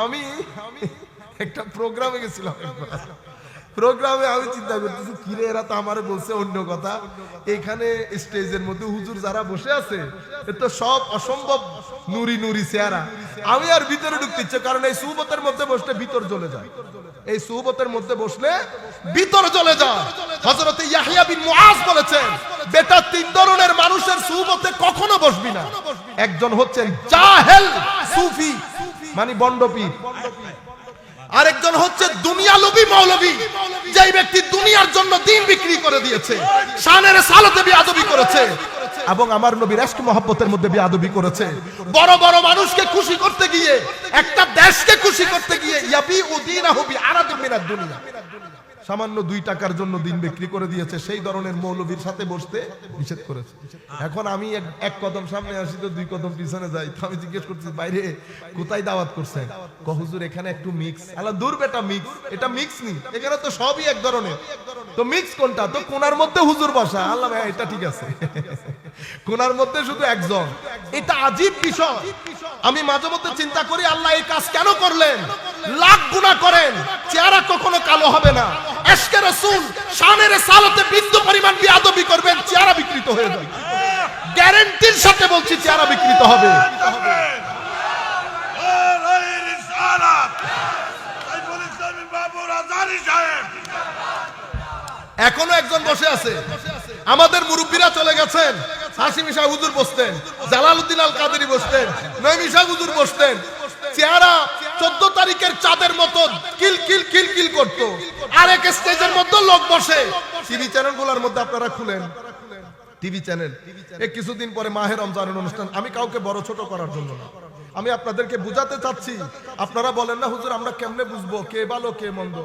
আমি একটা প্রোগ্রামে গেছিলাম, প্রোগ্রামে আমি চিন্তা করতেছি কিরে এরা তো আমারে বলছে অন্য কথা, এখানে স্টেজের মধ্যে হুজুর যারা বসে আছে এ তো সব অসম্ভব নুরি নুরি চেহারা। আমি আর ভিতরে ঢুকতে ইচ্ছে, কারণ এই সুহবতের মধ্যে বসলে ভিতর জ্বলে যায়, এই সুহবতের মধ্যে বসলে ভিতর জ্বলে যায়। হযরত ইয়াহইয়া বিন মুআজ বলেছেন, বেটা তিন ধরনের মানুষের সুহবতে কখনো বসবি না। একজন হচ্ছেন জাহেল সুফি, মানে বন্ডপীর। আরেকজন হচ্ছে দুনিয়া লোভী মৌলবী, যেই ব্যক্তি দুনিয়ার জন্য দিন বিক্রি করে দিয়েছে, শানের সালাতে বেয়াদবি করেছে এবং আমার নবীর ইশক মহব্বতের মধ্যে বেয়াদবি করেছে। বড় বড় মানুষকে খুশি করতে গিয়ে, একটা দেশকে খুশি করতে গিয়ে ইয়াবি উদিনাহু বিআরাদিন মিনাদ দুনিয়া, সামান্য 2 টাকার জন্য দিন বিক্রি করে দিয়েছে, সেই ধরনের মৌলবীর সাথে বসতে নিষেধ করেছে। এখন আমি এক কদম সামনে আসি তো 2 কদম পিছনে যাই, তো আমি জিজ্ঞেস করছি বাইরে কোথায় দাওয়াত করছেন? হুজুর এখানে একটু মিক্স। আল্লাহ দূর বেটা, মিক্স এটা মিক্স নি, এখানে তো সবই এক ধরনের। তো মিক্স কোনটা? তো কোনার মধ্যে হুজুর বসা। আল্লাহ ভাই এটা ঠিক আছে, কোনার মধ্যে শুধু একজন। এটা আজীব বিষয়। আমি মাঝে মধ্যে চিন্তা করি আল্লাহ এই কাজ কেন করলেন? লাখ গুনাহ করেন, চেহারা কখনো কালো হবে না। ইশকে রাসূল শানের সালাতে বিন্দু পরিমাণ বেয়াদবি করবেন, চেহারা বিকৃত হয়ে যাবে। গ্যারান্টির সাথে বলছি চেহারা বিকৃত হবে। এখনো একজন বসে আছে, আমাদের মুরব্বীরা চলে গেছেন। হাশিম শাহ হুজুর বসতেন, জালালউদ্দিন আল কাদেরী বসতেন, নঈমী শাহ হুজুর বসতেন। চেহারা 14 তারিখের চাঁদের মতো কিল কিল কিল কিল করত। আর এক স্টেজের মধ্যে লোক বসে। টিভি চ্যানেলগুলোর মধ্যে আপনারা খুলেন, টিভি চ্যানেল, এই কিছুদিন পরে মাহে রমজানের অনুষ্ঠান। আমি কাউকে বড় ছোট করার জন্য না, আমি আপনাদেরকে বুঝাতে চাচ্ছি। আপনারা বলেন না হুজুর আমরা কেমনে বুঝবো কে ভালো কে মন্দ?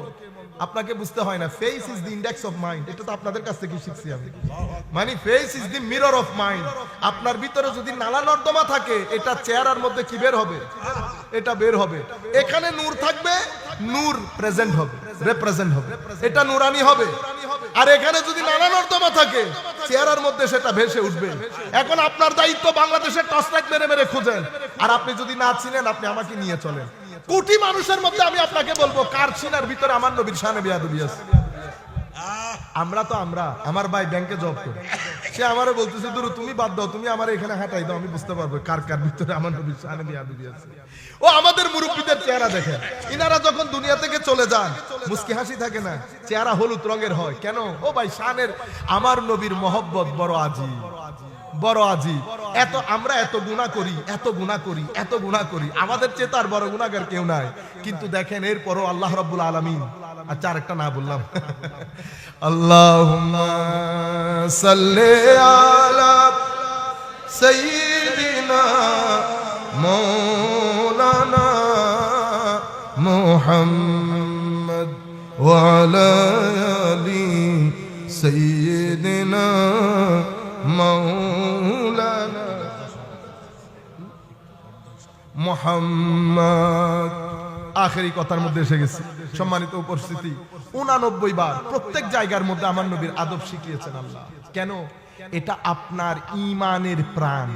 আপনাকে বুঝতে হয় না। Face is the index of mind, এটা তো আপনাদের কাছ থেকে শিখছি আমি। মানে face is the mirror of mind. আপনার ভিতরে যদি নালা নর্দমা থাকে, এটা চেহারার মধ্যে কি বের হবে? এটা বের হবে। এখানে নূর থাকবে, নূর প্রেজেন্ট হবে, রিপ্রেজেন্ট হবে, এটা নুরানি হবে। আর এখানে যদি নালা নর্দমা থাকে, চেহারার মধ্যে সেটা ভেসে উঠবে। এখন আপনার দায়িত্ব বাংলাদেশের টর্চ লাইট মেরে মেরে খুঁজেন। আর আপনি যদি না চিনেন, আপনি আমাকে নিয়ে চলেন। কোটি মানুষের মধ্যে আমি আপনাকে বলবো কার সিনার ভিতরে আমার নবীর শানে বেয়াদবি আছে। আমরা তো আমার ভাই ব্যাংকে জব করে, সে আমারে বলতেছে দুরু তুমি বাদ দাও, তুমি আমার এখানে হাঁটাই দাও, আমি বুঝতে পারবো কার কার ভিতরে আমার নবীর শানে বেয়াদবি আছে। ও আমাদের মুরব্বীদের চেহারা দেখেন, ইনারা যখন দুনিয়া থেকে চলে যান মুস্কি হাসি থাকে না, চেহারা হলুদ রঙের হয় কেন? ও ভাই শানের আমার নবীর মহব্বত বড় আজিব, বড় আজিব। আমরা এত গুনাহ করি, এত গুনাহ করি, এত গুনাহ করি, আমাদের চেয়ে তার বড় গুনাহগার কেউ নাই। কিন্তু দেখেন এরপরও আল্লাহ রাব্বুল আলামিন, আচ্ছা আরেকটা না বললাম, আল্লাহুম্মা সাল্লি আলা সাইয়্যিদিনা মাওলানা মুহাম্মদ ওয়া আলা আলি সাইয়্যিদিনা মাওলানা মুহাম্মদ। আখেরি কথার মধ্যে এসে গেছি। সম্মানিত উপস্থিতি, 89 বার প্রত্যেক জায়গার মধ্যে আমার নবীর আদব শিখিয়েছেন আল্লাহ। কেন? এটা আপনার ঈমানের প্রাণ।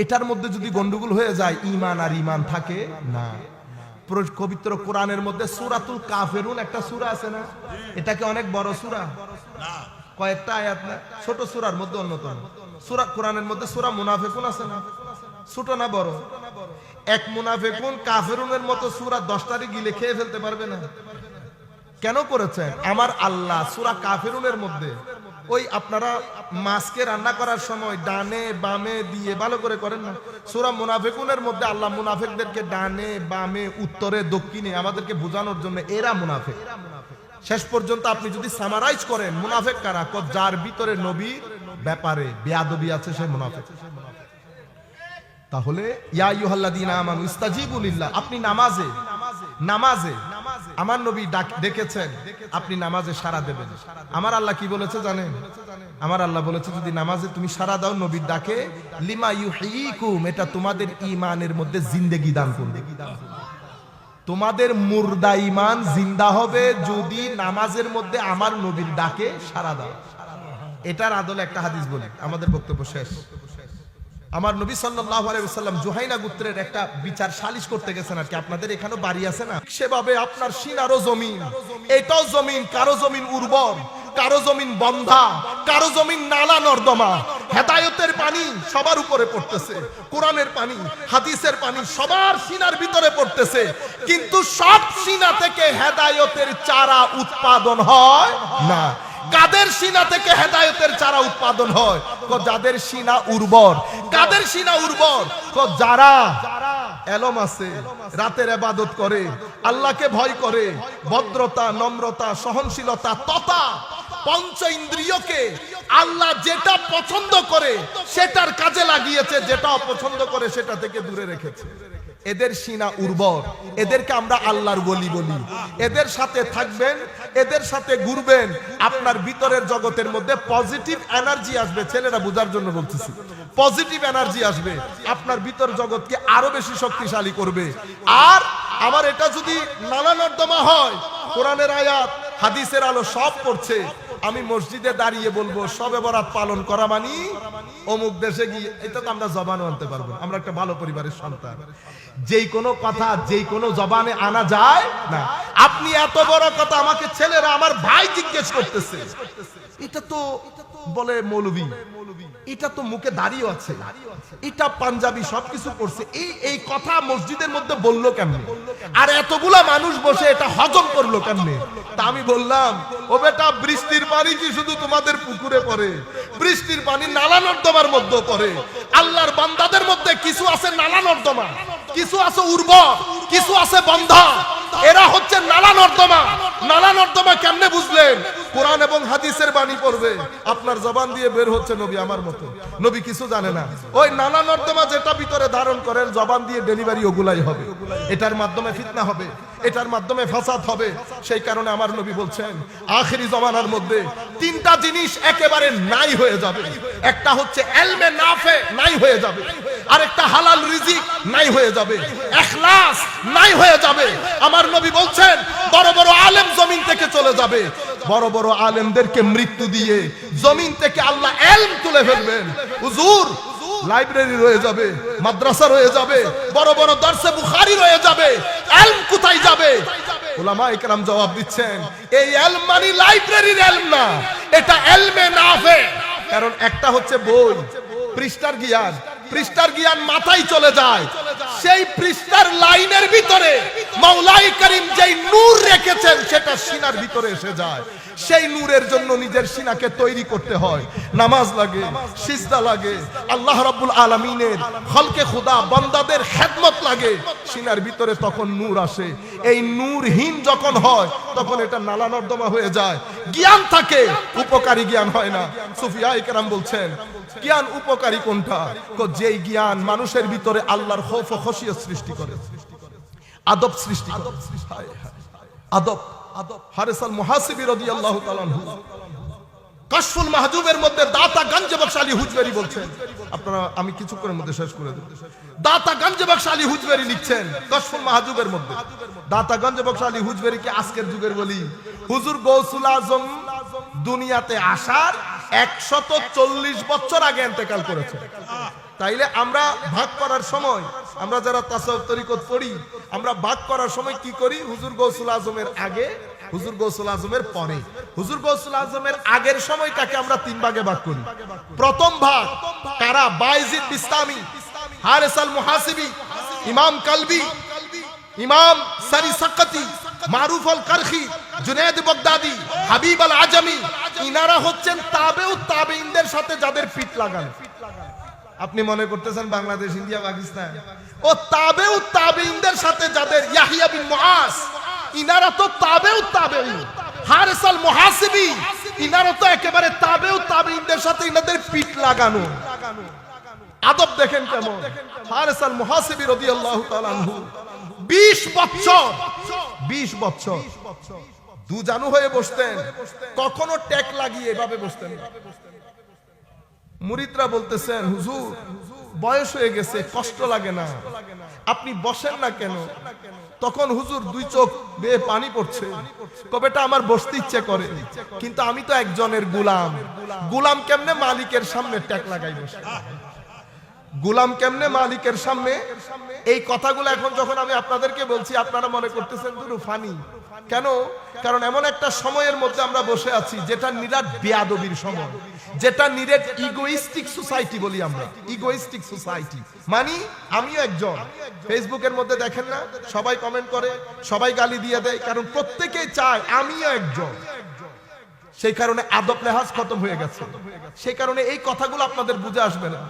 এটার মধ্যে যদি গন্ডগোল হয়ে যায়, ঈমান আর ঈমান থাকে না। পবিত্র কোরআনের মধ্যে সূরাতুল কাফিরুন একটা সূরা আছে না? এটা কি অনেক বড় সূরা? না, কয়েকটা আয়াত না, ছোট সূরার মধ্যে অন্যতম। সূরা কোরআনের মধ্যে সূরা মুনাফিকুন আছে না? ছোট না বড়? এক মুনাফিকুন কাফিরুনের মতো সূরা 10টারই গিলে খেয়ে ফেলতে পারবে না। কেন করেছেন? আমার আল্লাহ সূরা কাফিরুনের মধ্যে ওই আপনারা মাছকে রান্না করার সময় ডানে বামে দিয়ে ভালো করে করেন না? সূরা মুনাফিকুনের মধ্যে আল্লাহ মুনাফিকদেরকে ডানে বামে উত্তরে দক্ষিণে আমাদেরকে বোঝানোর জন্য এরা মুনাফিক। শেষ পর্যন্ত আপনি যদি সামারাইজ করেন মুনাফিক কারা, যার ভিতরে নবীর ব্যাপারে বেয়াদবি আছে সে মুনাফিক। তাহলে ইয়া আইয়ুহাল্লাযীনা আমানু ইস্তাজিবু লিল্লাহ, আপনি নামাজে আমার নবী ডেকেছেন, আপনি নামাজে সাড়া দেবেন। আমার আল্লাহ কি বলেছে জানেন? আমার আল্লাহ বলেছে যদি নামাজে তুমি সাড়া দাও নবীর ডাকে, লিমা ইউহয়িকুম, এটা তোমাদের ঈমানের মধ্যে জিন্দেগি দান করবে। তোমাদের মুর্দা ঈমান জিন্দা হবে যদি নামাজের মধ্যে আমার নবীর ডাকে সাড়া দাও। এটার আদলে একটা হাদিস বলি, আমাদের বক্তব্য শেষ। আমার নবী সাল্লাল্লাহু আলাইহি ওয়াসাল্লাম জুহাইনা গোত্রের একটা বিচার সালিশ করতে গেছেন আর কি, আপনাদের এখানেও বাড়ি আছে না, সেভাবে আপনার সিনারও জমিন, এটাও জমিন, কারো জমিন উর্বর, কারো জমিন বন্ধা, কারো জমিন নালা নর্দমা, হেদায়েতের পানি সবার উপরে পড়তেছে, কোরআনের পানি, হাদিসের পানি সবার সিনার ভিতরে পড়তেছে, কিন্তু সব সিনা থেকে হেদায়েতের চারা উৎপাদন হয় না। কাদের সিনা থেকে হেদায়েতের চারা উৎপাদন হয়? যাদের সিনা উর্বর। কাদের সিনা উর্বর? যারা এলম আছে, রাতের ইবাদত করে, আল্লাহকে ভয় করে, ভদ্রতা, নম্রতা, সহনশীলতা তথা পঞ্চ ইন্দ্রিয়কে আল্লাহ যেটা পছন্দ করে সেটার কাজে লাগিয়েছে, যেটা অপছন্দ করে সেটা থেকে দূরে রেখেছে। এদের সিনা উর্বর, এদেরকে আমরা আল্লাহর ওলি বলি। এদের সাথে থাকবেন, এদের সাথে ঘুরবেন, আপনার ভিতরের জগতের মধ্যে পজিটিভ এনার্জি আসবে। ছেলেরা বোঝার জন্য বলতেছি, পজিটিভ এনার্জি আসবে, আপনার ভিতর জগৎকে আরো বেশি শক্তিশালী করবে। আর আমার এটা যদি নালা নর্দমা হয়, কোরআনের আয়াত হাদিসের আলো সব পড়ছে, আমি মসজিদে দাঁড়িয়ে বলবো শবে বরাত পালন করা মানি অমুক দেশে গিয়ে, এটা তো আমরা জবানও আনতে পারবো। আমরা একটা ভালো পরিবারের সন্তান, যেই কোনো কথা যেই কোনো জবানে আনা যায় না। আপনি এত বড় কথা আমাকে ছেলেরা, আমার ভাই জিজ্ঞেস করতেছে, এটা তো বলে মৌলবী, এটা তো মুখে দাঁড়িয়ে আছে, এটা পাঞ্জাবি সবকিছু করছে, এই কথা মসজিদের মধ্যে বললো কেমনে? আর এতগুলা মানুষ বসে এটা হজম করলো কেমনে? তা আমি বললাম, ও বেটা, বৃষ্টির পানি কি শুধু তোমাদের পুকুরে পড়ে? বৃষ্টির পানি নালা নর্দমার মধ্যে পড়ে। আল্লাহর বান্দাদের মধ্যে কিছু আছে নালা নর্দমা, কিছু আছে উর্বর, কিছু আছে বন্ধা। এরা হচ্ছে নালা নর্দমা। নালা নর্দমা কেমনে বুঝলেন? কোরআন এবং হাদিসের বাণী পড়বে, আপনার জবান দিয়ে বের হচ্ছে নবী আমার মতো। নবী কিছু জানে না, ওই নালা নর্দমা যেটা ভিতরে ধারণ করেন জবান দিয়ে ডেলিভারি ওগুলাই হবে। এটার মাধ্যমে ফিতনা হবে, এটার মাধ্যমে ফাসাদ হবে। সেই কারণে আমার নবী বলছেন, আখিরি জমানার মধ্যে তিনটা জিনিস একেবারে নাই হয়ে যাবে। একটা হচ্ছে ইলমে নাফে নাই হয়ে যাবে, আরেকটা হালাল রিজিক নাই হয়ে যাবে, ইখলাস নাই হয়ে যাবে। আমার নবী বলছেন, বড় বড় আলেম জমিন থেকে চলে যাবে। বড় বড় আলেমদেরকে মৃত্যু দিয়ে জমিন থেকে আল্লাহ ইলম তুলে ফেলবেন। হুজুর, লাইব্রেরি রয়ে যাবে, মাদ্রাসা রয়ে যাবে, বড় বড় দরসে বুখারী রয়ে যাবে, ইলম কোথায় যাবে? উলামায়ে কেরাম জবাব দিচ্ছেন, এই ইলম মানে লাইব্রেরির ইলম না, এটা ইলমে নাফে। কারণ একটা হচ্ছে বই, পৃষ্ঠার জ্ঞান, পৃষ্ঠার জ্ঞান মাথায় চলে যায়, সেই পৃষ্ঠার লাইনের ভিতরে মাওলাই করিম যেই নূর রেখেছেন সেটা সিনার ভিতরে এসে যায়। সেই নূরের জন্য নিজের সিনাকে তৈরি করতে হয়। নামাজ লাগে, সিজদা লাগে, আল্লাহ রাব্বুল আলামিনের খলকে খুদা বান্দাদের খেদমত লাগে, সিনার ভিতরে তখন নূর আসে। এই নূরহীন যখন হয় তখন এটা নালা নর্দমা হয়ে যায়। জ্ঞান থাকে, উপকারী জ্ঞান হয় না। সুফিয়ায়ে কেরাম বলছেন, জ্ঞান উপকারী কোনটা? যেই জ্ঞান মানুষের ভিতরে আল্লাহর খৌফ ও খশিয়ত সৃষ্টি করে, আদব সৃষ্টি করে। আদব, হারিস আল মুহাসিবি রাদিয়াল্লাহু তাআলা আনহু কাশফুল মাহজুবের মধ্যে দাতা গঞ্জ বখশ আলী হুজবেরি বলছেন, আপনারা আমি কিছুক্ষণের মধ্যে শেষ করে দেব। দাতা গঞ্জ বখশ আলী হুজবেরি লিখছেন কাশফুল মাহজুবের মধ্যে, দাতা গঞ্জ বখশ আলী হুজবেরি কি আজকের যুগের বলি। হুজুর গৌসুল আজম দুনিয়াতে আসার 140 বছর আগে ইন্তেকাল করেছে। তাইলে আমরা ভাগ করার সময়, আমরা যারা তাসাউফ তরিকত পড়ি, আমরা ভাগ করার সময় কি করি? হুজুর গৌসুল আজমের আগে, হুজুর গৌসুল আজমের পরে। হুজুর গৌসুল আজমের আগের সময়টাকে আমরা 3 ভাগে ভাগ করি। প্রথম ভাগ কারা? বাইজিদ বিস্তামি, হারিস আল মুহাসিবি, ইমাম কালবি, ইমাম সারি সাকাতি, মারুফ আল কারখি, জুনায়েদ বাগদাদি, হাবিব আল আজমি। ইনারা হচ্ছেন তাবেউত তাবেঈনদের সাথে যাদের পিঠ লাগানো। আপনি মনে করতেছেন বাংলাদেশ, ইন্ডিয়া, পাকিস্তান, ও তাবেউত তাবেঈনদের সাথে যাদের, ইয়াহিয়া বিন মুআজ, ইনারা তো তাবেউত তাবেঈন। হারিস আল মুহাসিবি, ইনারা তো একেবারে তাবেউত তাবেঈনদের সাথে ইনাদের পিঠ লাগানো। আদব দেখেন কেমন। হারিস আল মুহাসিবি রাদিয়াল্লাহু তাআলা আনহু 20 বছর দুজানু হয়ে বসতেন, কখনো ট্যাক লাগিয়ে এভাবে বসতেন না। মুরিদরা বলতেছেন, হুজুর বয়স হয়ে গেছে, কষ্ট লাগে না, আপনি বসেন না কেন? তখন হুজুর 2 চোখ বেয়ে পানি পড়ছে, কবেটা আমার বসতে ইচ্ছে করে, কিন্তু আমি তো একজনের গোলাম। গোলাম কেমনে মালিকের সামনে ট্যাক লাগাই বসে? গোলাম কেমনে মালিকের সামনে। এই কথাগুলো এখন যখন আমি আপনাদেরকে বলছি আপনারা মনে করতেছেন দুরু ফানি কেন? কারণ এমন একটা সময়ের মধ্যে আমরা বসে আছি যেটা নিরাট বেয়াদবির সময়, যেটা নিরেট ইগোইস্টিক সোসাইটি বলি আমরা, ইগোইস্টিক সোসাইটি। মানে আমিও একজন, ফেসবুকের মধ্যে দেখেন না সবাই কমেন্ট করে, সবাই গালি দিয়ে দেয়, কারণ প্রত্যেকেই চায় আমিও একজন। সেই কারণে আদব লেহাজ খতম হয়ে গেছে। সেই কারণে এই কথাগুলো আপনাদের বুঝে আসবে না।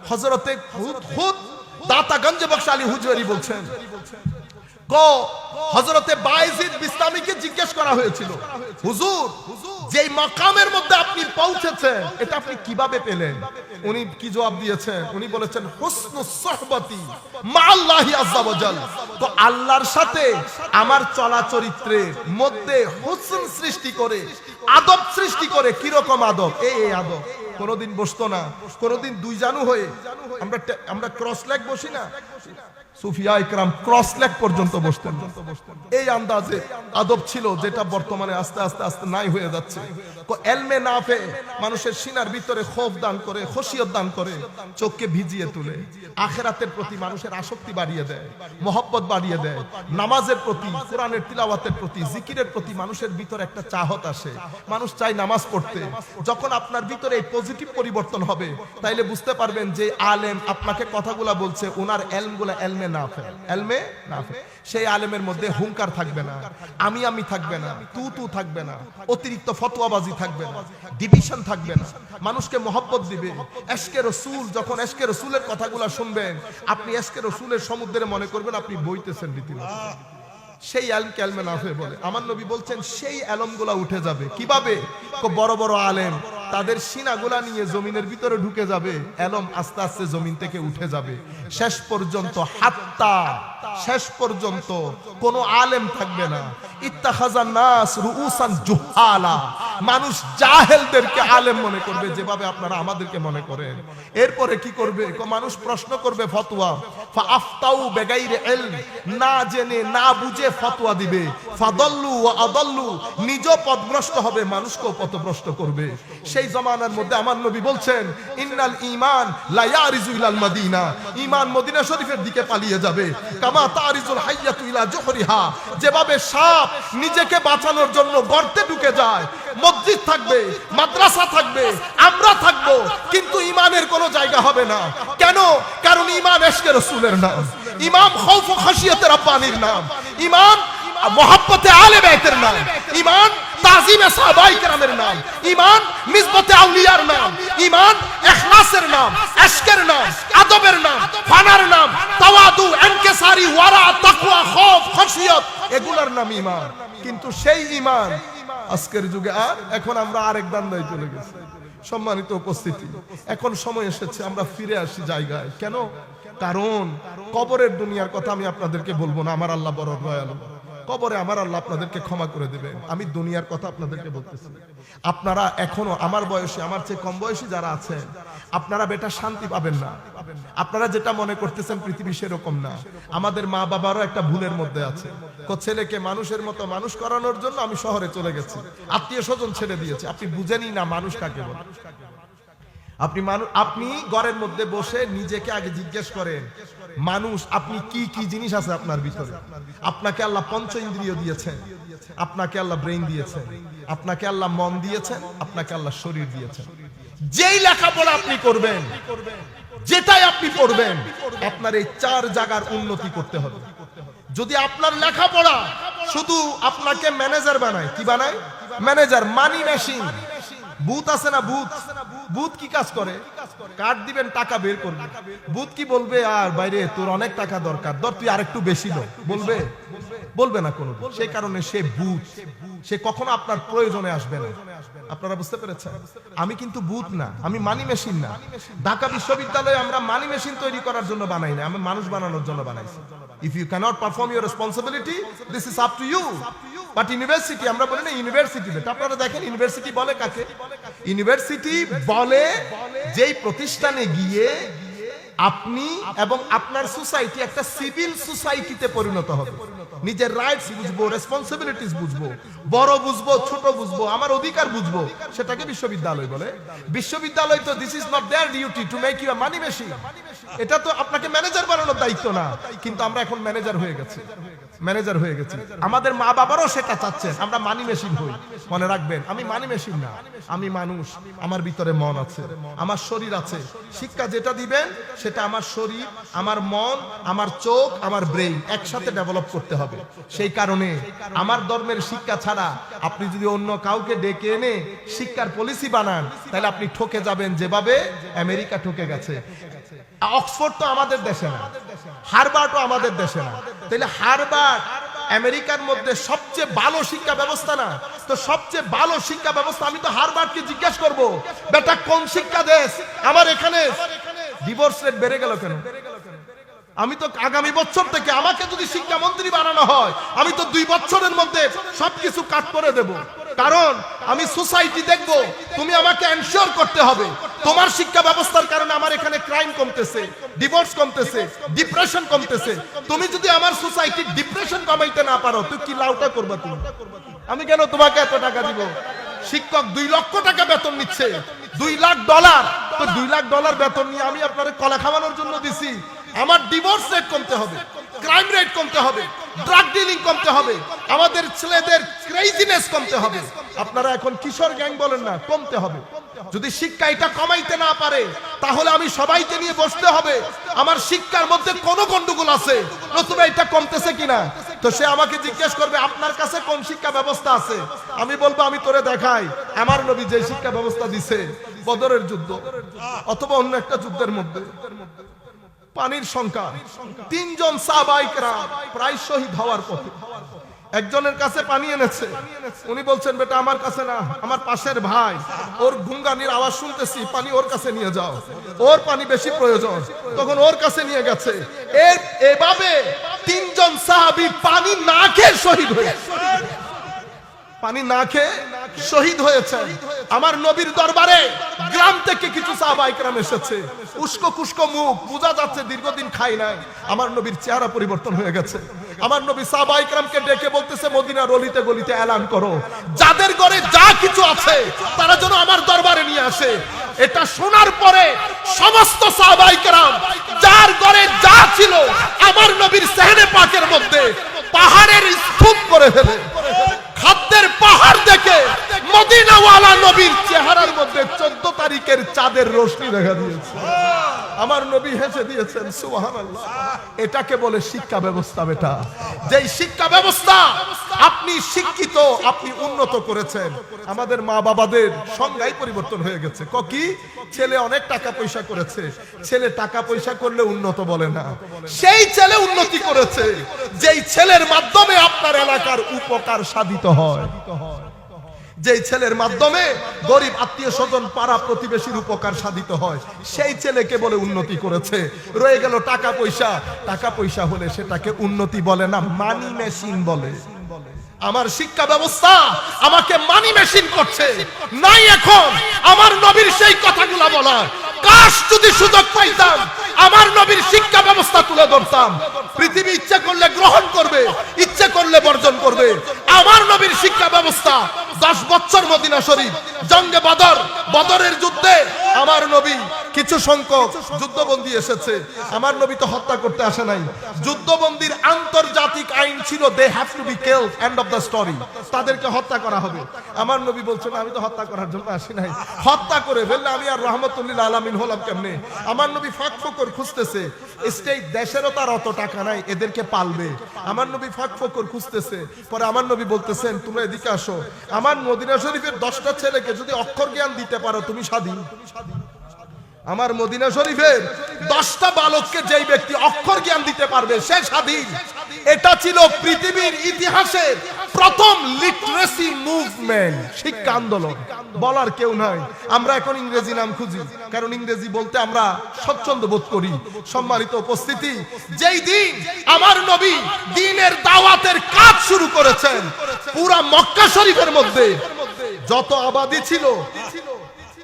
হযরতে খুদ দাতা গঞ্জ বখশ আলী হুজুরি বলছেন, হযরতে বায়েজিদ বিস্তামীকে জিজ্ঞেস করা হয়েছিল, হুজুর যেই মাকামের মধ্যে আপনি পৌঁছেছেন এটা আপনি কিভাবে পেলেন? উনি কি জবাব দিয়েছেন? উনি বলেছেন হুসনুস সুহবতি মা আল্লাহি আযজা ওয়া জাল। তো আল্লাহর সাথে আমার চলা চরিত্রের মধ্যে হুসন সৃষ্টি করে, আদব সৃষ্টি করে। কি রকম আদব? এই আদব কোনোদিন বসতো না, কোনোদিন দুই জানু হয়ে আমরা ক্রস লেগ বসি না, সুফিয়া ইকরাম ক্রস লেগ পর্যন্ত বসতেন। এই আন্দাজে আদব ছিল যেটা বর্তমানে আস্তে আস্তে আস্তে নাই হয়ে যাচ্ছে। এলমে নাফে মানুষের সিনার ভিতরে খৌফ দান করে, খশিয়ত দান করে, চোখকে ভিজিয়ে তুলে, আখিরাতের প্রতি মানুষের আসক্তি বাড়িয়ে দেয়, মহব্বত বাড়িয়ে দেয়, নামাজের প্রতি, কোরআনের তিলাওয়াতের প্রতি, জিকিরের প্রতি মানুষের ভিতরে একটা চাহত আসে, মানুষ চায় নামাজ পড়তে। যখন আপনার ভিতরে এই পজিটিভ পরিবর্তন হবে তাইলে বুঝতে পারবেন যে আলেম আপনাকে কথাগুলা বলছে ওনার এলমগুলা এলমে নাফে, এলমে নাফে। সেই আলেমের মধ্যে হুঙ্কার থাকবে না, আমি থাকবে না, তু থাকবে না, অতিরিক্ত ফতোয়াবাজি থাকবে না, ডিভিশন থাকবে না, মানুষকে মহব্বত দিবে। এশকে রসুল, যখন এশকে রসুলের কথাগুলা শুনবেন আপনি এশকে রসুলের সমুদ্রে মনে করবেন আপনি বইতেছেন রীতিমতো। সেই আলেমকে এলমে নাফে বলে। আমার নবী বলছেন সেই এলমগুলা উঠে যাবে। কিভাবে? বড় বড় আলেম তাদের সিনাগুলা নিয়ে জমিনের ভিতরে ঢুকে যাবে, এলম আস্তে আস্তে জমিন থেকে উঠে যাবে। শেষ পর্যন্ত হাত্তা, শেষ পর্যন্ত কোন আলেম থাকবে না। ইত্তাখাযান নাস রুউসান জুহালা, মানুষ জাহেলদেরকে আলেম মনে করবে যেভাবে আপনারা আমাদেরকে মনে করেন। এরপরে কি করবে? মানুষ প্রশ্ন করবে ফতোয়া, ফাআফতাউ বিগাইরি ইলম, না জেনে না বুঝে ফতোয়া দিবে। ফাদাল্লু ওয়া আদাল্লু, নিজে পথভ্রষ্ট হবে, মানুষকেও পথভ্রষ্ট করবে। সেই জমানার মধ্যে আমার নবী বলছেন, ইন্নাল ঈমান লা ইয়ারিজু ইলাল মাদিনা, ঈমান মদিনা শরীফের দিকে পালিয়ে যাবে। কামা তারিজুল হাইয়াতু ইলা জুহরিহা, যেভাবে সাপ নিজেকে বাঁচানোর জন্য গর্তে ঢুকে যায়। মসজিদ থাকবে, মাদ্রাসা থাকবে, আমরা থাকবো, কিন্তু ঈমানের কোনো জায়গা হবে না। কেন? কারণ ঈমান ইশকে রাসূলের নাম, ঈমান খৌফ ও খাশিয়াতে রাব্বানির নাম, ঈমান মুহাব্বতে আলে বাইতের নাম, ঈমান তাজিমে সাহাবায়ে কেরামের নাম, ঈমান মিসবতে আউলিয়ার নাম, ঈমান ইখলাসের নাম, ইশকের নাম, আদবের নাম, ফানার নাম, তাওয়াদু, ইনকিসারি, ওয়ারা, তাকওয়া, খৌফ, খাশিয়াত, এগুলোর নাম ঈমান। কিন্তু সেই ঈমান আজকের যুগে আর এখন আমরা আরেক দান্দায় চলে গেছি। সম্মানিত উপস্থিতি, এখন সময় এসেছে আমরা ফিরে আসি জায়গায়। কেন? কারণ কবরের দুনিয়ার কথা আমি আপনাদেরকে বলবো না, আমার আল্লাহ বড় দয়ালু, কবরে আমার আল্লাহ আপনাদেরকে ক্ষমা করে দেবেন। আমি দুনিয়ার কথা আপনাদেরকে বলতেছি। আপনারা এখনো আমার বয়সী, আমার চেয়ে কম বয়সী যারা আছেন, আপনারা বেটা শান্তি পাবেন না। আপনারা যেটা মনে করতেছেন পৃথিবী সেরকম না। আমাদের মা বাবারও একটা ভুলের মধ্যে আছে। ছেলেকে মানুষের মতো মানুষ করানোর জন্য আমি শহরে চলে গেছি, আত্মীয় স্বজন ছেড়ে দিয়েছি। আপনি বুঝেনই না মানুষ কাকে বলে। আপনি ঘরের মধ্যে বসে নিজেকে আগে জিজ্ঞেস করেন, মানুষ আপনি কি কি জিনিস আছে আপনার ভিতরে? আপনাকে আল্লাহ পঞ্চ ইন্দ্রিয় দিয়েছেন, আপনাকে আল্লাহ ব্রেইন দিয়েছেন, আপনাকে আল্লাহ মন দিয়েছেন, আপনাকে আল্লাহ শরীর দিয়েছেন। যেই লেখাপড়া আপনি করবেন, যেটাই আপনি পড়বেন, আপনার এই চার জায়গার উন্নতি করতে হবে। যদি আপনার লেখাপড়া শুধু আপনাকে ম্যানেজার বানায়, কি বানায়? ম্যানেজার, মানি মেশিন। ভূত আছে না, ভূত, ভূত কি কাজ করে? কার্ড দিবেন, টাকা বের করবে। ভূত কি বলবে, আর বাইরে তোর অনেক টাকা দরকার, ধর তুই আরেকটু বেশি দাও, বলবে? বলবে না কোনো। সেই কারণে সে ভূত, সে কখনো আপনার প্রয়োজনে আসবে না। আপনারা বুঝতে পেরেছেন? আমি কিন্তু ভূত না, আমি মানি মেশিন না। ঢাকা বিশ্ববিদ্যালয়ে আমরা মানি মেশিন তৈরি করার জন্য বানাই না, আমি মানুষ বানানোর জন্য বানাইছি। If you cannot perform your responsibility, this is up to you. But university, আমরা বলি না ইউনিভার্সিটি, আপনারা দেখেন ইউনিভার্সিটি বলে কাকে? ইউনিভার্সিটি বলে যেই প্রতিষ্ঠানে গিয়ে আপনি এবং আপনার সোসাইটি একটা সিভিল সোসাইটিতে পরিণত হবে। নিজের রাইটস বুঝবো, রেসপন্সিবিলিটিস বুঝবো, বড় বুঝবো, ছোট বুঝবো, আমার অধিকার বুঝবো, সেটাকে বিশ্ববিদ্যালয় বলে। বিশ্ববিদ্যালয় তো this is not their duty to make you a money machine. এটা তো আপনাকে ম্যানেজার বানানোর দায়িত্ব না, কিন্তু আমরা এখন ম্যানেজার হয়ে গেছি। আমাদের মা বাবারও সেটা চাচ্ছেন আমরা মানি মেশিন হই। মনে রাখবেন, আমি মানি মেশিন না, আমি মানুষ। আমার ভিতরে মন আছে, আমার শরীর আছে। শিক্ষা যেটা দিবেন সেটা আমার শরীর, আমার মন, আমার চোখ, আমার ব্রেইন একসাথে ডেভেলপ করতে হবে। সেই কারণে আমার ধর্মের শিক্ষা ছাড়া আপনি যদি অন্য কাউকে ডেকে এনে শিক্ষার পলিসি বানান, তাহলে আপনি ঠকে যাবেন যেভাবে আমেরিকা ঠকে গেছে। অক্সফোর্ড তো আমাদের দেশে না, হার্ভার্ডও আমাদের দেশে না। তাহলে হার্ভার্ড আমেরিকার মধ্যে সবচেয়ে ভালো শিক্ষা ব্যবস্থা না? তো সবচেয়ে ভালো শিক্ষা ব্যবস্থা, আমি তো হার্ভার্ডকে জিজ্ঞেস করব, বেটা কোন শিক্ষা দেশ? আমার এখানে ডিভোর্স রেট বেড়ে গেল কেন? আমি তো আগামী বছর থেকে আমাকে যদি শিক্ষামন্ত্রী বানানো হয়, আমি তো 2 বছরের মধ্যে সবকিছু কাট করে দেব। কারণ আমি সোসাইটি দেখব, তুমি আমাকে এনশিওর করতে হবে তোমার শিক্ষা ব্যবস্থার কারণে আমার এখানে ক্রাইম কমতেছে, ডিভোর্স কমতেছে, ডিপ্রেশন কমতেছে। তুমি যদি আমার সোসাইটির ডিপ্রেশন কমাইতে না পারো, তুই কি লাউটা করবা? তুমি, আমি কেন তোমাকে এত টাকা দিব? শিক্ষক 2 লক্ষ টাকা বেতন নিচ্ছে, $2 লাখ। তো $2 লাখ বেতন নিয়ে আমি আপনার কলা খাওয়ানোর জন্য দিছি। আমার ডিভোর্স রেট কমতে হবে, ক্রাইম রেট কমতে হবে, ড্রাগ ডিলিং কমতে হবে, আমাদের ছেলেদের ক্রেজিনেস কমতে হবে। আপনারা এখন কিশোর গ্যাং বলেন না, কমতে হবে। যদি শিক্ষা এটা কমাইতে না পারে, তাহলে আমি সবাইকে নিয়ে বসতে হবে, আমার শিক্ষার মধ্যে কোন গন্ডগোল আছে, নতুবা এটা কমতেছে কিনা। তো সে আমাকে জিজ্ঞেস করবে আপনার কাছে কোন শিক্ষা ব্যবস্থা আছে? আমি বলবো আমি তোরে দেখাই আমার নবী যে শিক্ষা ব্যবস্থা দিছে বদরের যুদ্ধ অথবা অন্য একটা যুদ্ধের মধ্যে। পানির সংখ্যা 3 জন সাহাবায়ে কেরাম প্রায় শহীদ হওয়ার পথে। একজনের কাছে পানি এনেছে, উনি বলছেন বেটা আমার কাছে না, আমার পাশের ভাই, ওর গুঙ্গানির আওয়াজ শুনতেছি, পানি ওর কাছে নিয়ে যাও, ওর পানি বেশি প্রয়োজন। তখন ওর কাছে নিয়ে গেছে। এভাবে 3 জন সাহাবী পানি না খেয়ে শহীদ হয়েছে। পানি না খেয়ে শহীদ হয়েছেন। আমার নবীর দরবারে গ্রাম থেকে কিছু সাহাবায়ে কেরাম এসেছে, উস্কো কুস্কো মুখ, বোঝা যাচ্ছে দীর্ঘদিন খাই নাই। আমার নবীর চেহারা পরিবর্তন হয়ে গেছে। আমার নবী সাহাবায়ে কেরামকে ডেকে বলতেছে মদিনার অলিতে গলিতে এলান করো, যাদের ঘরে যা কিছু আছে তারা যেন আমার দরবারে নিয়ে আসে। এটা শোনার পরে সমস্ত সাহাবায়ে কেরাম যার ঘরে যা ছিল আমার নবীর সেহনে পাকের মধ্যে পাহাড়ের স্তূপ করে ফেলে। খাদ্যের পাহাড় দেখে মদিনাওয়ালা নবীর চেহারার মধ্যে 14 তারিখের চাঁদের রোশনি দেখা দিয়েছে। আমার নবী হেসে দিয়েছেন, সুবহানাল্লাহ। এটাকে বলে শিক্ষা ব্যবস্থা। বেটা, যেই শিক্ষা ব্যবস্থা আপনি শিক্ষিত, আপনি উন্নত করেছেন, আমাদের মা বাবাদের সংজ্ঞাই পরিবর্তন হয়ে গেছে। কি ছেলে অনেক টাকা পয়সা করেছে, ছেলে টাকা পয়সা করলে উন্নত বলে না। সেই ছেলে উন্নতি করেছে যেই ছেলের মাধ্যমে আপনার এলাকার উপকার সাধিত হয়, যেই ছেলের মাধ্যমে গরিব আত্মীয় স্বজন পাড়া প্রতিবেশীর উপকার সাধিত হয়, সেই ছেলেকে বলে উন্নতি করেছে। রয়ে গেল টাকা পয়সা। টাকা পয়সা হলে সেটাকে উন্নতি বলে না, মানি মেশিন বলে। আমার শিক্ষা ব্যবস্থা আমাকে মানি মেশিন করছে। নাই এখন আমার নবীর সেই কথাগুলো বলার। কাশ যদি সুযোগ পাইতাম আমার নবীর শিক্ষা ব্যবস্থা তুলে ধরতাম। পৃথিবী ইচ্ছা করলে গ্রহণ করবে, ইচ্ছা করলে বর্জন করবে। আমার নবীর শিক্ষা ব্যবস্থা 10 বছর মদিনা শরীফ, জঙ্গে বদর, বদরের যুদ্ধে আমার নবী কিছু সংখ্যক যুদ্ধবন্দী এসেছে। আমার নবী তো হত্যা করতে আসে নাই। যুদ্ধবন্দীর আন্তর্জাতিক আইন ছিল they have to be killed, end of the story. তাদেরকে হত্যা করা হবে। আমার নবী বলছেন আমি তো হত্যা করার জন্য আসি নাই। হত্যা করে ফেললে আমি আর রাহমাতুল্লিল আলামিন হলাম কেমনে? আমার নবী ফাঁক ফোকর খুঁজতেছে। স্টেট দেশেরও তার অত টাকা নাই এদেরকে পালবে। আমার নবী ফাঁক ফোকর খুঁজতেছে। পরে আমার নবী বলতেছেন তোমরা এদিকে আসো, আমার মদিনা শরীফের 10টা ছেলেকে যদি অক্ষর জ্ঞান দিতে পারো তুমি স্বাধীন। আমার মদিনা শরীফের 10টা বালককে যেই ব্যক্তি অক্ষর জ্ঞান দিতে পারবে সে স্বাধীন। এটা ছিল পৃথিবীর ইতিহাসের প্রথম লিটারেসি মুভমেন্ট, শিক্ষা আন্দোলন। বলার কেউ নাই। আমরা এখন ইংরেজি নাম খুঁজি, কারণ ইংরেজি বলতে আমরা স্বচ্ছন্দ বোধ করি। সম্মানিত উপস্থিতি, যেই দিন আমার নবী দ্বীনের দাওয়াতের কাজ শুরু করেছেন, পুরা মক্কা শরীফের মধ্যে যত আবাদি ছিল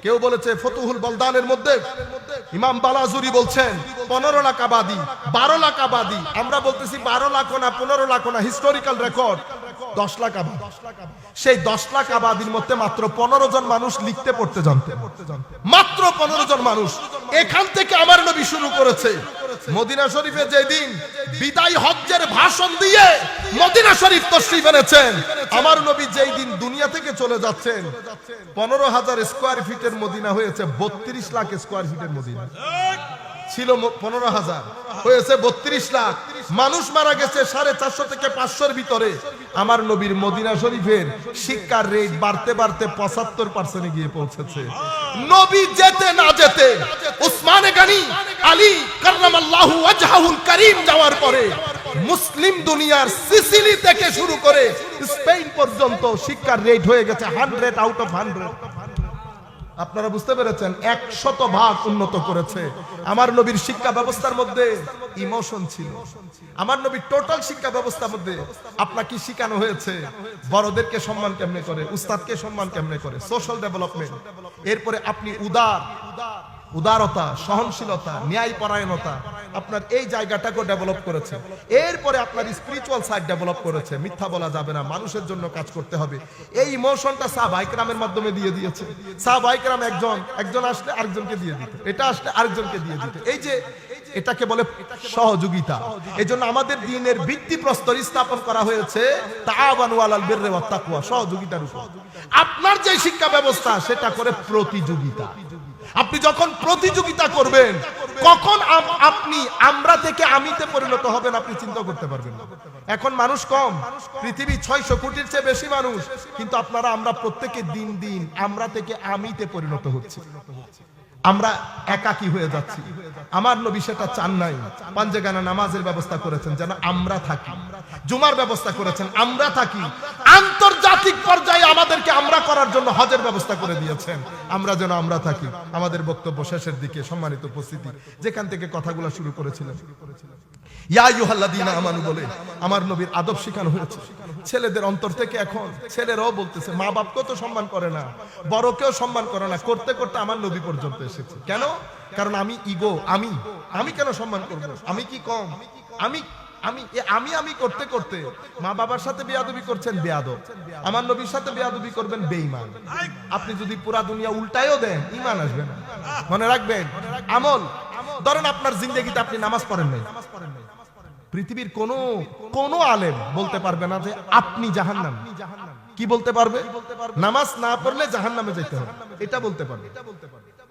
কেউ বলেছে ফতুহুল বলদানের মধ্যে ইমাম বালাজুরি বলছেন 15 লাখ আবাদি, 12 লাখ আবাদি। আমরা বলতেছি 12 লাখ না 15 লাখ না, হিস্টোরিক্যাল রেকর্ড 10 লাখ আবাদি। সেই 10 লাখ আবাদির মধ্যে মাত্র 15 জন মানুষ লিখতে পড়তে জানতেন, মাত্র 15 জন মানুষ। এখান থেকে আমার নবী শুরু করেছে। মদিনা শরীফে যেদিন বিদায় হজ্জের ভাষণ দিয়ে মদিনা শরীফ তশরিফ এনেছেন, আমার নবী যেই দিন দুনিয়া থেকে চলে যাচ্ছেন 15,000 স্কয়ার ফিটের মদিনা হয়েছে 32 লাখ স্কয়ার ফিটের মদিনা। ছিল 15,000, হয়েছে 32 লাখ। মানুষ মারা গেছে 450 থেকে 500-র ভিতরে। আমার নবীর মদিনা শরীফের শিক্ষার রেট বাড়তে বাড়তে 75% গিয়ে পৌঁছেছে। নবী যেতে না যেতে উসমানে গনি আলী কাররামাল্লাহু ওয়াজহাহুল কারীম যাওয়ার পরে মুসলিম দুনিয়ার সিসিলি থেকে শুরু করে স্পেন পর্যন্ত শিক্ষার রেট হয়ে গেছে 100 আউট অফ 100। আপনারা বুঝতে পেরেছেন, 100% উন্নত করেছে। আমার নবীর শিক্ষা ব্যবস্থার মধ্যে ইমোশন ছিল। আমার নবীর টোটাল শিক্ষা ব্যবস্থার মধ্যে আপনাকে শিখানো হয়েছে বড়দেরকে সম্মান কেমনে করে, উস্তাদকে সম্মান কেমনে করে, সোশ্যাল ডেভেলপমেন্ট। এরপরে আপনি উদারতা, সহনশীলতা, ন্যায়পরায়ণতা, আপনার এই জায়গাটাকে ডেভেলপ করেছে। এরপরে আপনার স্পিরিচুয়াল সাইড ডেভেলপ করেছে। মিথ্যা বলা যাবে না, মানুষের জন্য কাজ করতে হবে। এই ইমোশনটা সাহাবায়ে কেরামের মাধ্যমে দিয়ে দিয়েছে। সাহাবায়ে কেরাম একজন আসলে আরেকজনকে দিয়ে দিত, এটা আসলে আরেকজনকে দিয়ে দিত। এই যে এটাকে বলে সহযোগিতা। এজন্য আমাদের দ্বীনের ভিত্তিপ্রস্তর স্থাপন করা হয়েছে তাআওয়ানু আলাল বিররি ওয়াত তাকওয়া, সহযোগিতার উপর। আপনার যে শিক্ষা ব্যবস্থা সেটা করে প্রতিযোগিতা। আপনি যখন প্রতিযোগিতা করবেন, কখন আপনি আমরা থেকে আমিতে পরিণত হবেন আপনি চিন্তা করতে পারবেন না। এখন মানুষ কম, পৃথিবী 600 কোটির চেয়ে বেশি মানুষ, কিন্তু আমরা প্রত্যেকে দিন দিন আমরা থেকে আমিতে পরিণত হচ্ছে। আমরা একাকী হয়ে যাচ্ছি। আমার নবী সেটা চান নাই। পাঞ্জেগানা নামাজের ব্যবস্থা করেছেন যেন আমরা থাকি, জুমার ব্যবস্থা করেছেন আমরা থাকি, আন্তর্জাতিক পর্যায়ে আমাদেরকে আমরা করার জন্য হজের ব্যবস্থা করে দিয়েছেন আমরা যেন আমরা থাকি। আমাদের বক্তব্য শেষের দিকে সম্মানিত উপস্থিতি, যেখান থেকে কথাগুলো শুরু করেছিলেন ইয়া আইয়ুহাল্লাযীনা আমানু বলে আমার নবীর আদব শেখানো হয়েছে। ছেলেদের অন্তর থেকে এখন ছেলেরাও বলতেছে মা বাপকেও তো সম্মান করে না, বড়কেও সম্মান করে না, করতে করতে আমার নবী পর্যন্ত এসেছে। কেন? কারণ আমি ইগো, আমি কেন সম্মান করব? আমি কি কম? আমি করতে করতে মা বাবার সাথে বেয়াদবি করছেন, বেয়াদব। আমার নবীর সাথে বেয়াদবি করবেন, বেঈমান। আপনি যদি পুরা দুনিয়া উল্টায়ও দেন, ঈমান আসবে না। মনে রাখবেন, আমল। ধরেন আপনার জিন্দেগিতে আপনি নামাজ পড়েন নাই, পৃথিবীর কোন আলেম বলতে পারবে না যে আপনি জাহান্নামী। কি বলতে পারবে? নামাজ না পড়লে জাহান্নামে যেতে হবে, এটা বলতে পারবে।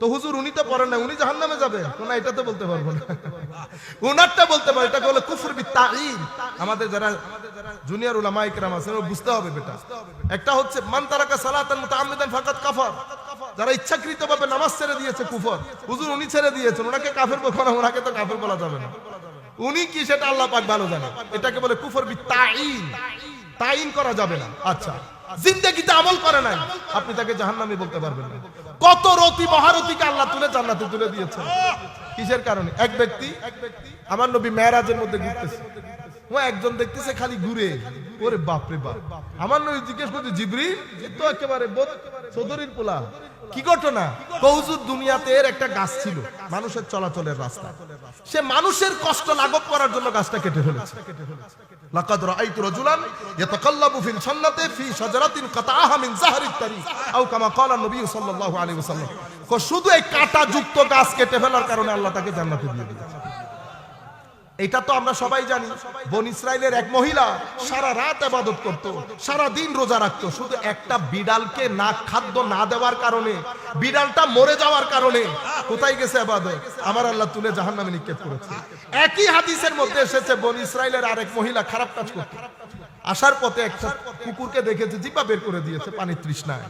তো হুজুর উনি তো পড়েন না, উনি জাহান্নামে যাবেন না, এটা তো বলতে পারবো না। উনারটা বলতে পারে, এটা বলে কুফর বিত্তাঈন। আমাদের যারা জুনিয়র উলামায়ে কেরাম আছেন বুঝতে হবে বেটা। একটা হচ্ছে মান তারাকা সালাতান মুতাআম্মিদান ফাকাত কাফার, যারা ইচ্ছাকৃতভাবে নামাজ ছেড়ে দিয়েছে কুফর। হুজুর উনি ছেড়ে দিয়েছেন, ওনাকে কাফের বলা না, ওনাকে তো কাফের বলা যাবে না। উনি কি সেটা আল্লাহ পাক ভালো জানেন। এটাকে বলে কুফর বিত্তাঈন, তাইন করা যাবে না। আচ্ছা, জিন্দেগিতে আমল করে নাই, আপনি তাকে জাহান্নামী বলতে পারবেন না। কত রতি মহারতিকে আল্লাহ তুলে জান্নাতে তুলে দিয়েছেন, কিসের কারণে? এক ব্যক্তি, আমার নবী মেরাজের মধ্যে ঘুরতেছে, ও একজন দেখতেছে খালি ঘুরে, ওরে বাপ রে বাপ। আমার নবী জিজ্ঞেস করছে, জিবরিল তো একেবারে চৌধুরীর পোলা, কি ঘটনা? হুজুর দুনিয়াতে এর একটা গাছ ছিল মানুষের চলাচলের রাস্তা, সে মানুষের কষ্ট লাঘব করার জন্য গাছটা কেটে ফেলেছে। লাকাদ রাআইতু রাজুলান ইয়াতাকাল্লাবু ফিল জান্নাতি ফি শাজারাতিন কাতাআহা মিন যাহরিত তারিক আও কামা ক্বালা নবী সাল্লাল্লাহু আলাইহি ওয়াসাল্লাম। শুধু এই কাঁটা যুক্ত গাছ কেটে ফেলার কারণে আল্লাহ তাকে জান্নাতে দিয়ে দিয়েছে। এটা তো আমরা সবাই জানি। বনী ইসরাইলের এক মহিলা সারা রাত ইবাদত করত, সারা দিন রোজা রাখত, শুধু একটা বিড়ালকে না খাদ্য না দেওয়ার কারণে, বিড়ালটা মরে যাওয়ার কারণে কোথায় গেছে ইবাদত? আমার আল্লাহ তুলে জাহান্নামে নিক্ষেপ করেছে। একই হাদিসের মধ্যে এসেছে বনী ইসরাইলের আরেক মহিলা খারাপ কাজ করত, আসার পথে একটা কুকুরকে দেখেছে, জিহ্বা বের করে দিয়েছে, পানির তৃষ্ণায়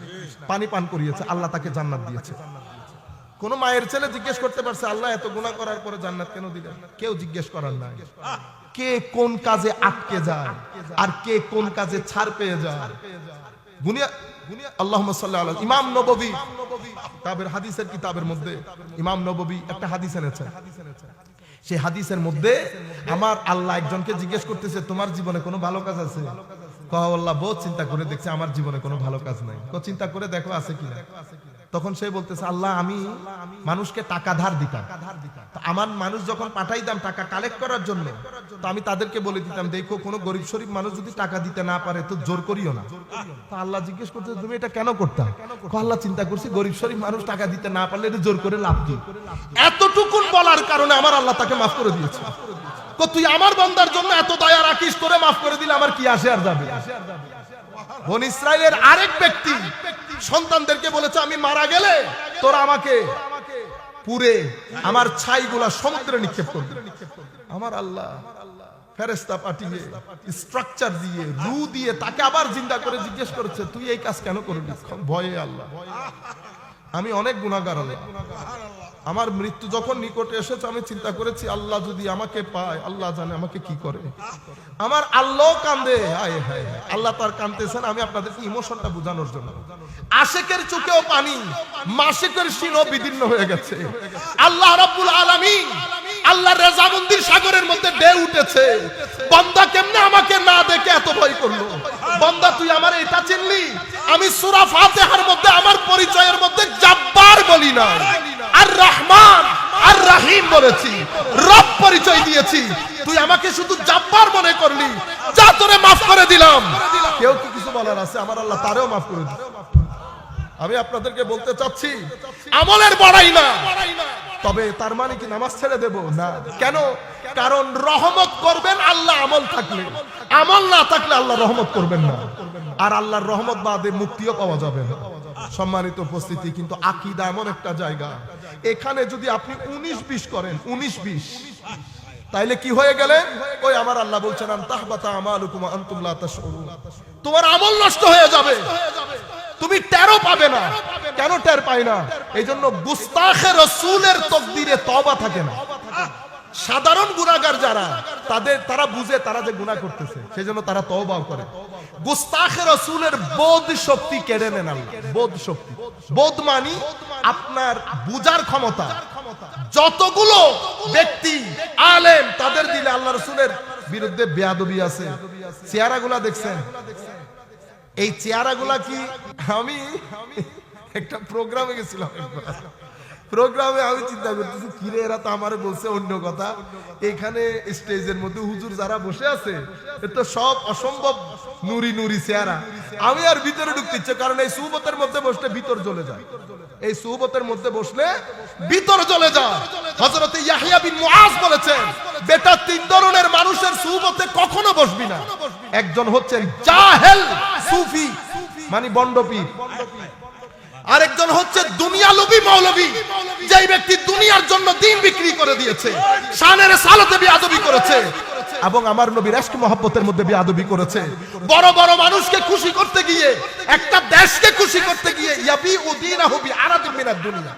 পানি পান করিয়েছে, আল্লাহ তাকে জান্নাত দিয়েছে। কোন মায়ের ছেলে জিজ্ঞেস করতে পারছে আল্লাহ এত গুনাহ করার পরে জান্নাত কেন দিলেন? কেউ জিজ্ঞেস করার নাই। কে কোন কাজে আটকে যায় আর কে কোন কাজে ছাড় পেয়ে যায়, আল্লাহুম্মা সাল্লি আলা ইমাম নববী তাবের হাদিসের কিতাবের মধ্যে ইমাম নববী একটা হাদিস এনেছেন। সেই হাদিসের মধ্যে আমার আল্লাহ একজনকে জিজ্ঞেস করতেছে, তোমার জীবনে কোনো ভালো কাজ আছে? কহ আল্লাহ বহুত চিন্তা করে দেখছে আমার জীবনে কোনো ভালো কাজ নাই। চিন্তা করে দেখো আছে কিনা। তখন সে বলতেছে, আল্লাহ আমি মানুষকে টাকা ধার দিতাম, আমার মানুষ যখন পাঠাইতাম টাকা কালেক্ট করার জন্য, তো আমি তাদেরকে বলে দিতাম, দেখো কোনো গরিব শরীফ মানুষ যদি টাকা দিতে না পারে তো জোর করিও না। তো আল্লাহ জিজ্ঞেস করতে, তুমি এটা কেন করতা? আল্লাহ চিন্তা করছি গরিব শরীফ মানুষ টাকা দিতে না পারলে এটা জোর করে লাভ কি? এতটুকুন বলার কারণে আমার আল্লাহ তাকে মাফ করে দিয়েছে। তুই আমার বান্দার জন্য এত দয়া রাখিস, তোরে মাফ করে দিলে আমার কি আসে আর যাবে? বনি ইসরাইলের আরেক ব্যক্তি সন্তানদেরকে বলেছে, আমি মারা গেলে তোরা আমাকে পুরে আমার ছাইগুলা সমুদ্রে নিক্ষেপ করবে। আমার আল্লাহ ফেরেশতা পাঠিয়ে স্ট্রাকচার দিয়ে রূহ দিয়ে তাকে আবার জিন্দা করে জিজ্ঞেস করেছে, তুই এই কাজ কেন করবি? ভয়ে আল্লাহ, আমি অনেক গুনাহগার আল্লাহ, আমার মৃত্যু যখন নিকটে এসেছে আমি চিন্তা করেছি আল্লাহ যদি আমাকে পায় আল্লাহ জানে আমাকে কি করে। আমার আল্লাহ কান্দে, হায় হায়, আল্লাহ তার কাঁদতেছেন। আমি আপনাদেরকে ইমোশনটা বোঝানোর জন্য, আশিকের চোখেও পানি, মাশিকের সিনও বিদীর্ণ হয়ে গেছে। আল্লাহ রাব্বুল আলামিন আল্লাহর রেজামন্দির সাগরের মধ্যে ঢেউ উঠেছে। বান্দা কেমনে আমাকে না দেখে এত ভয় করলো? বান্দা তুই আমার এটা চিনলি? আমি সূরা ফাতিহার মধ্যে আমার পরিচয়ের মধ্যে জাব্বার বলি না, আর রহমান আর রহিম বলেছি, রব পরিচয় দিয়েছি। তুই আমাকে শুধু জাব্বার মনে করলি, যা তোরে মাফ করে দিলাম। কেউ কি কিছু বলার আছে? আমার আল্লাহ তারেও মাফ করে দিল। আমি আপনাদেরকে বলতে চাচ্ছি, আমলের বড়াই না, তবে তার মানে কি নামাজ ছেড়ে দেব না? কেন? কারণ রহমত করবেন আল্লাহ আমল থাকলে, আমল না থাকলে আল্লাহ রহমত করবেন না। আর আল্লাহর রহমত বাদে মুক্তিও পাওয়া যাবে না। সম্মানিত উপস্থিতি, কিন্তু আকীদা এমন একটা জায়গা, এখানে যদি আপনি 19-20 করেন, 19-20, তাইলে কি হয়ে গেলেন? ওই আমার আল্লাহ বলছেন, তাহবাতা আমালুকুম ওয়া আনতুম লা তাশউরুন, তোমার আমল নষ্ট হয়ে যাবে, তুমি টেরও পাবে না। কেন টের পাই না? এই জন্য গুস্তাখে রাসূলের তাকদীরে তওবা থাকে না। সাধারণ গুনাহগার যারা, তারা বুঝে তারা যে গুনাহ করতেছে, সেজন্য তারা তওবাও করে। গুস্তাখে রাসূলের বোধ শক্তি কেড়ে নেন আল্লাহ। বোধ শক্তি, বোধ মানে আপনার বুঝার ক্ষমতা। যতগুলো ব্যক্তি আলেম তাদের দিলে আল্লাহ রাসূলের বিরুদ্ধে বেয়াদবি আছে, চেহারাগুলা দেখছেন? এই চেহারাগুলা কি? আমি একটা প্রোগ্রামে গেছিলাম, প্রোগ্রামে আমি চিন্তা করতেছি, কিরে এরা তো আমারে বলছে অন্য কথা, এখানে স্টেজের মধ্যে হুজুর যারা বসে আছে তো সব অসম্ভব নুরি নুরি চেহারা। আমি আর ভিতরে ঢুকতে ইচ্ছে, কারণ এই সুহবতের মধ্যে বসলে ভিতর জ্বলে যায়, এই সুহবতের মধ্যে বসলে ভিতর জ্বলে যায়। হযরত ইয়াহইয়া বিন মুআজ বলেছেন, বেটা 3 ধরনের মানুষের সুহবতে কখনো বসবি না। একজন হচ্ছেন জাহেল সুফি, মানে বন্ডপীর। আরেকজন হচ্ছে দুনিয়া লোভী মৌলবী, যেই ব্যক্তি দুনিয়ার জন্য দিন বিক্রি করে দিয়েছে, শানের সালাতে বেয়াদবি করেছে, এবং আমার নবীর ইশক মহব্বতের মধ্যে বেয়াদবি করেছে। বড় বড় মানুষকে খুশি করতে গিয়ে, একটা দেশকে খুশি করতে গিয়ে, ইয়াবি উদিনাহু বিআরাদিন মিনাদ দুনিয়া,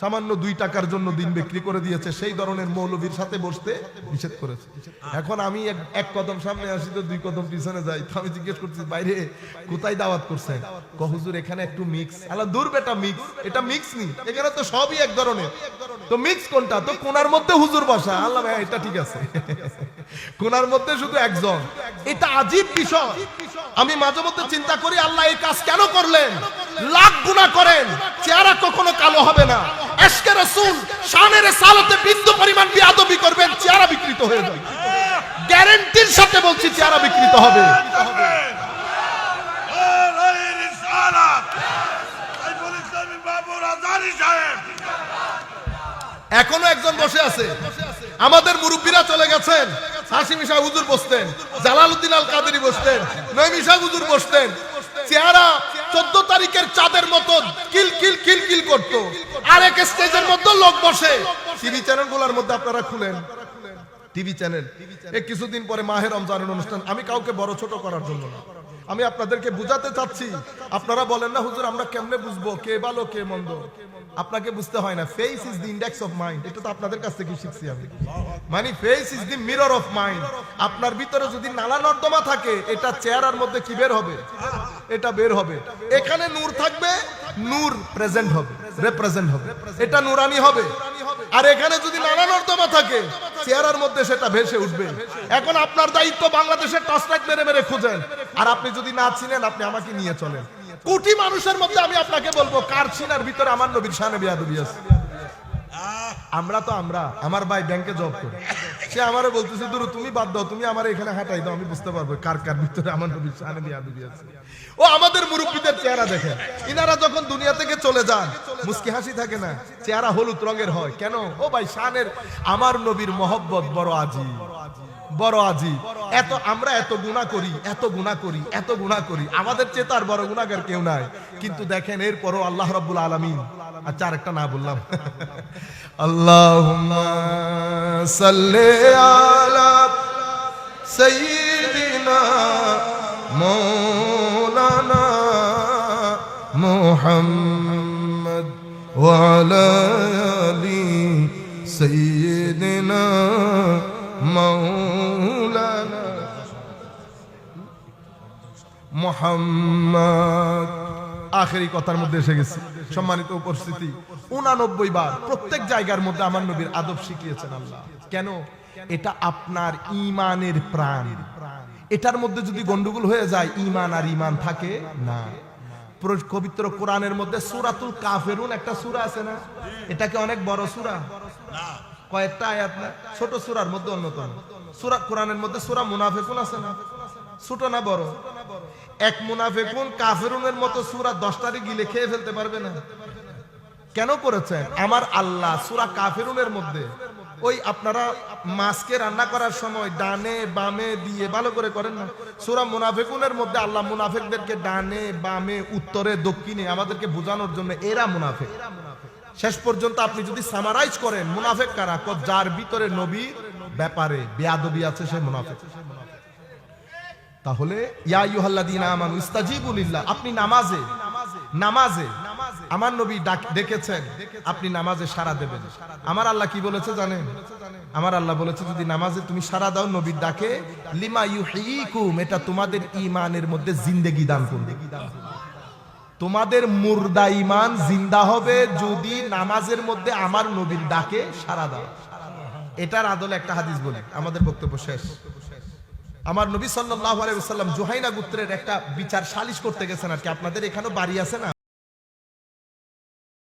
সামান্য 2 টাকার জন্য দিন বিক্রি করে দিয়েছে। সেই ধরনের মৌলবীর সাথে বসতে নিষেধ করেছে। এখন আমি এক কদম সামনে আসি তো 2 কদম পিছনে যাই। তো আমি জিজ্ঞেস করছি, বাইরে কোথায় দাওয়াত করছেন? হুজুর এখানে একটু মিক্স। আল্লাহ দূর বেটা, মিক্স এটা মিক্স নি, এখানে তো সবই এক ধরনের। তো মিক্স কোনটা? তো কোনার মধ্যে হুজুর বসা। আল্লাহ ভাই এটা ঠিক আছে, কোনার মধ্যে শুধু একজন। এটা আজীব বিষয়। আমি মাঝে মধ্যে চিন্তা করি, আল্লাহ এই কাজ কেন করলেন? লাখ গুনাহ করেন, চেহারা কখনো কালো হবে না। ইশকে রাসূল শানের সালাতে বিন্দু পরিমাণ বেয়াদবি করবেন, চেহারা বিকৃত হয়ে যাবে। গ্যারান্টির সাথে বলছি, চেহারা বিকৃত হবে। এখনো একজন বসে আছে, আমাদের মুরব্বীরা চলে গেছেন। হাশিম শাহ হুজুর বসতেন, জালালউদ্দিন আল কাদেরী বসতেন, নঈমী শাহ হুজুর বসতেন। চেহারা 14 তারিখের চাঁদের মতো কিল কিল কিল কিল করত। আরেক স্টেজের মধ্যে লোক বসে। টিভি চ্যানেলগুলোর মধ্যে আপনারা খুলেন, টিভি চ্যানেল, কিছুদিন পরে মাহে রমজানের অনুষ্ঠান। আমি কাউকে বড় ছোট করার জন্য না, আমি আপনাদেরকে বুঝাতে চাচ্ছি। আপনারা বলেন না হুজুর আমরা কেমনে বুঝবো কে ভালো কে মন্দ? আপনাকে বুঝতে হয় না। Face is the index of mind, এটা তো আপনাদের কাছ থেকে শিখছি আমি। মানে face is the mirror of mind. আপনার ভিতরে যদি নালা নর্দমা থাকে, এটা চেহারার মধ্যে কি বের হবে? এটা বের হবে। এখানে নূর থাকবে, নূর প্রেজেন্ট হবে, রিপ্রেজেন্ট হবে, এটা নূরানি হবে। আর এখানে যদি নানা নর্দমা থাকে চেহারার মধ্যে সেটা ভেসে উঠবে। এখন আপনার দায়িত্ব বাংলাদেশের টর্চ লাইট মেরে মেরে খুঁজেন, আর আপনি যদি না চিনেন আপনি আমাকে নিয়ে চলেন। কোটি মানুষের মধ্যে আমি আপনাকে বলবো কার চিনার ভিতরে আমার নবীর শানে বেয়াদবি আছে। আমরা তো আমার ভাই ব্যাংকে জব করে, সে আমারে বলতেছে দুরু তুমি বাদ দাও, তুমি আমার এখানে হাঁটাই দাও, আমি বুঝতে পারবো কার কার ভিতরে আমার নবীর শানে বেয়াদবি আছে। ও আমাদের মুরব্বীদের চেহারা দেখেন, ইনারা যখন দুনিয়া থেকে চলে যান মুস্কি হাসি থাকে না, চেহারা হলুদ রঙের হয় কেন? ও ভাই শানের আমার নবীর মহব্বত বড় আজিব, বড় আজিব। আমরা এত গুনাহ করি, এত গুনাহ করি, এত গুনাহ করি, আমাদের চেয়ে তার বড় গুনাহগার কেউ নাই। কিন্তু দেখেন এরপরও আল্লাহ রাব্বুল আলামিন, আচ্ছা আরেকটা না বললাম, আল্লাহুম্মা সাল্লি আলা সাইয়্যিদিনা মাওলানা মুহাম্মদ ওয়া আলা আলি সাইয়্যিদিনা মাওলানা মুহাম্মদ। আখেরি কথার মধ্যে এসে গেছি। সম্মানিত উপস্থিতি, 89 বার প্রত্যেক জায়গার মধ্যে আমার নবীর আদব শিখিয়েছেন আল্লাহ। কেন? এটা আপনার ঈমানের প্রাণ। এটার মধ্যে যদি গন্ডগোল হয়ে যায় ঈমান আর ঈমান থাকে না। পবিত্র কোরআনের মধ্যে সূরাতুল কাফিরুন একটা সূরা আছে না? এটা কি অনেক বড় সূরা? না, কয়েকটা আয়াত না, ছোট সূরার মধ্যে অন্যতম। সূরা কোরআনের মধ্যে সূরা মুনাফিকুন আছে না? ছোট না বড়? এক মুনাফিকুন কাফিরুনের মতো সূরা 10টারই গিলে খেয়ে ফেলতে পারবে না। কেন করেছেন? আমার আল্লাহ সূরা কাফিরুনের মধ্যে ওই আপনারা মাছকে রান্না করার সময় ডানে বামে দিয়ে ভালো করে করেন না, সূরা মুনাফিকুনের মধ্যে আল্লাহ মুনাফিকদেরকে ডানে বামে উত্তরে দক্ষিণে আমাদেরকে বোঝানোর জন্য এরা মুনাফিক। শেষ পর্যন্ত আপনি যদি সামারাইজ করেন মুনাফিক কারা, যার ভিতরে নবীর ব্যাপারে বেয়াদবি আছে সে মুনাফিক। তাহলে ইয়া আইয়ুহাল্লাযীনা আমানু ইস্তাজিবু লিল্লাহ, আপনি নামাজে আমার নবী ডেকেছেন, আপনি নামাজে সাড়া দেবেন। আমার আল্লাহ কি বলেছে জানেন? আমার আল্লাহ বলেছে যদি নামাজে তুমি সাড়া দাও নবীর ডাকে, লিমা ইউহয়িকুম, এটা তোমাদের ঈমানের মধ্যে জিন্দেগি দান করবে। তোমাদের মুর্দা ঈমান জিন্দা হবে যদি নামাজের মধ্যে আমার নবীর ডাকে সাড়া দাও। এটার আদলে একটা হাদিস বলি, আমাদের বক্তব্য শেষ। আমার নবী সাল্লাল্লাহু আলাইহি ওয়াসাল্লাম জুহাইনা গোত্রের একটা বিচার সালিশ করতে গেছেন আর কি। আপনাদের এখানেও বাড়ি আছে না?